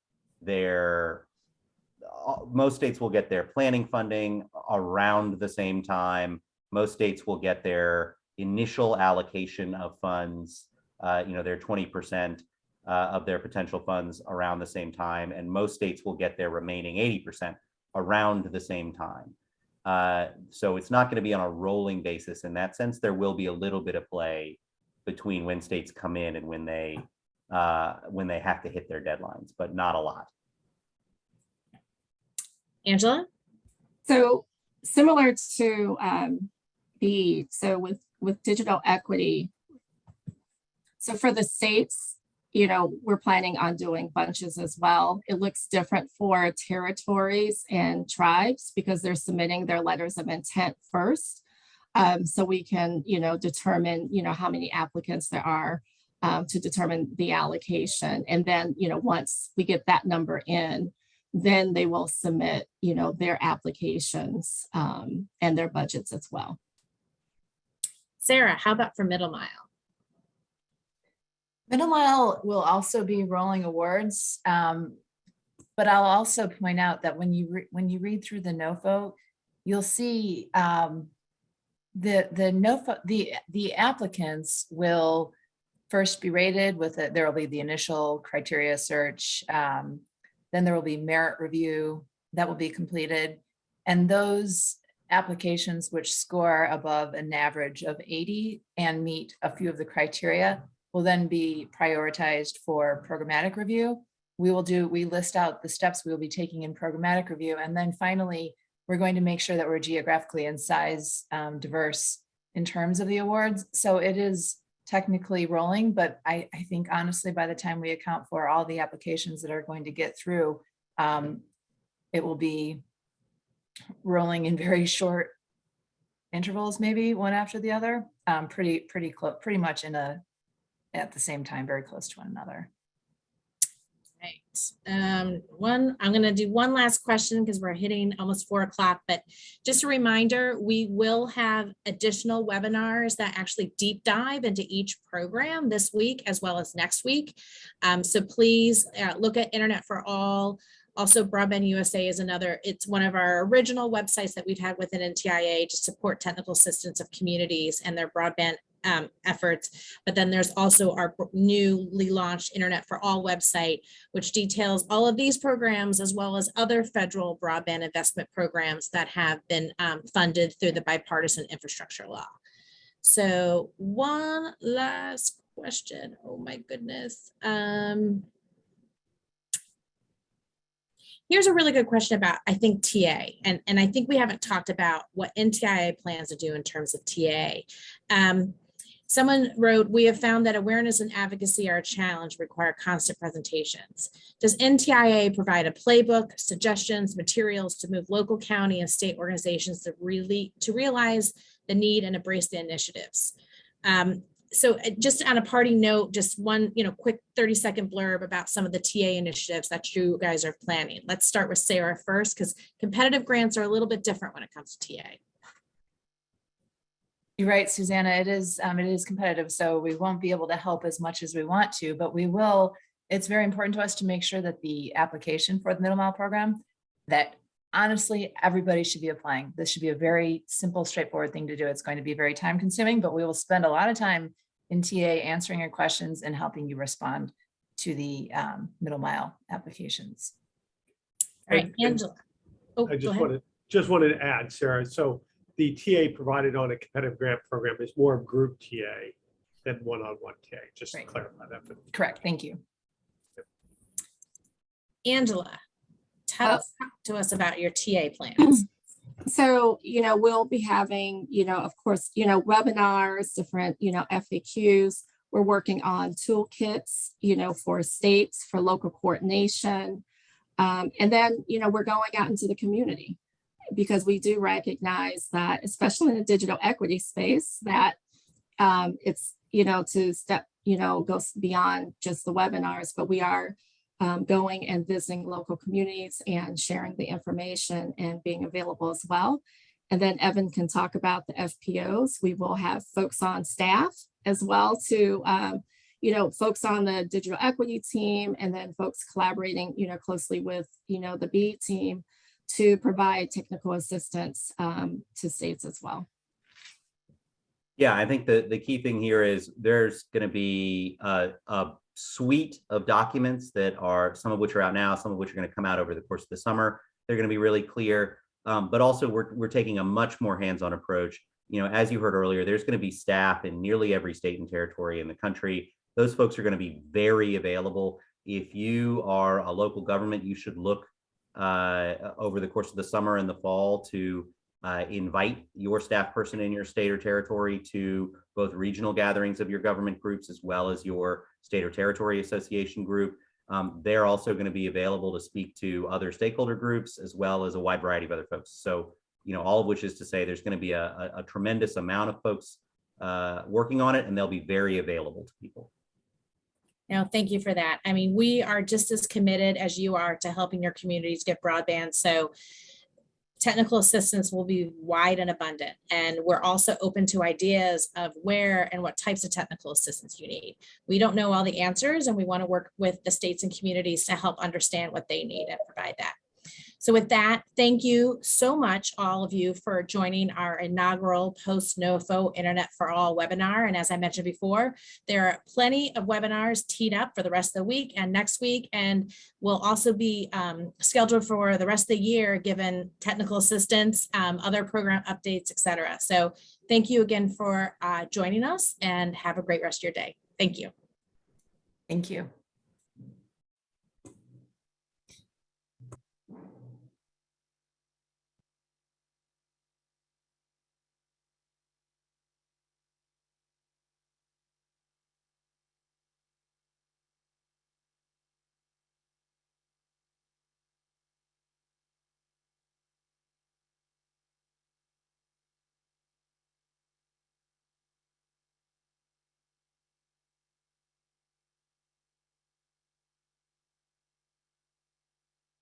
most states will get their planning funding around the same time. Most states will get their initial allocation of funds, their 20% of their potential funds around the same time, and most states will get their remaining 80% around the same time. So it's not going to be on a rolling basis in that sense. There will be a little bit of play between when states come in and when they have to hit their deadlines, but not a lot. Angela? So similar to with digital equity, so for the states, we're planning on doing bunches as well. It looks different for territories and tribes because they're submitting their letters of intent first. So we can, determine, how many applicants there are to determine the allocation. And then, once we get that number in, then they will submit, their applications and their budgets as well. Sarah, how about for middle mile? Middle Mile will also be rolling awards, but I'll also point out that when you read through the NOFO, you'll see the applicants will first be rated with it. There will be the initial criteria search, then there will be merit review that will be completed, and those applications which score above an average of 80 and meet a few of the criteria will then be prioritized for programmatic review. We list out the steps we will be taking in programmatic review. And then finally, we're going to make sure that we're geographically and size diverse in terms of the awards. So it is technically rolling, but I think honestly, by the time we account for all the applications that are going to get through, it will be rolling in very short intervals, maybe one after the other, pretty close, pretty much at the same time, very close to one another. Right. I'm going to do one last question because we're hitting almost 4 o'clock, but just a reminder, we will have additional webinars that actually deep dive into each program this week as well as next week. So please look at Internet for All. Also, Broadband USA is it's one of our original websites that we've had within NTIA to support technical assistance of communities and their broadband efforts. But then there's also our newly launched Internet for All website, which details all of these programs as well as other federal broadband investment programs that have been funded through the Bipartisan Infrastructure Law. So one last question. Oh my goodness. Here's a really good question about, I think, TA. And I think we haven't talked about what NTIA plans to do in terms of TA. Someone wrote, we have found that awareness and advocacy are a challenge, require constant presentations. Does NTIA provide a playbook, suggestions, materials to move local, county, and state organizations to realize the need and embrace the initiatives? So just on a parting note, just one, quick 30-second blurb about some of the TA initiatives that you guys are planning. Let's start with Sarah first, because competitive grants are a little bit different when it comes to TA. You're right, Susanna, it is competitive, so we won't be able to help as much as we want to, but we will. It's very important to us to make sure that the application for the Middle Mile program, that honestly, everybody should be applying. This should be a very simple, straightforward thing to do. It's going to be very time consuming, but we will spend a lot of time in TA answering your questions and helping you respond to the Middle Mile applications. All right, Angela. Oh, I just wanted to add, Sarah. So the TA provided on a competitive grant program is more group TA than one-on-one TA. Just to clarify that. Correct. Thank you. Angela, talk to us about your TA plans. So, we'll be having, of course, webinars, different, FAQs. We're working on toolkits, for states, for local coordination. And then, we're going out into the community because we do recognize that, especially in the digital equity space, that it's, to step, goes beyond just the webinars, but we are going and visiting local communities and sharing the information and being available as well. And then Evan can talk about the FPOs. We will have folks on staff as well to, folks on the digital equity team, and then folks collaborating, closely with, the BEAD team to provide technical assistance to states as well. Yeah, I think the key thing here is there's going to be a suite of documents that are, some of which are out now, some of which are going to come out over the course of the summer. They're going to be really clear, but also we're taking a much more hands-on approach. As you heard earlier, there's going to be staff in nearly every state and territory in the country. Those folks are going to be very available. If you are a local government, you should look over the course of the summer and the fall to invite your staff person in your state or territory to both regional gatherings of your government groups as well as your state or territory association group. They're also going to be available to speak to other stakeholder groups as well as a wide variety of other folks. So, all of which is to say there's going to be a tremendous amount of folks working on it, and they'll be very available to people. No, thank you for that. I mean, we are just as committed as you are to helping your communities get broadband. So technical assistance will be wide and abundant. And we're also open to ideas of where and what types of technical assistance you need. We don't know all the answers, and we want to work with the states and communities to help understand what they need and provide that. So with that, thank you so much, all of you, for joining our inaugural post-NOFO Internet for All webinar. And as I mentioned before, there are plenty of webinars teed up for the rest of the week and next week, and will also be scheduled for the rest of the year, given technical assistance, other program updates, et cetera. So thank you again for joining us, and have a great rest of your day. Thank you. Thank you.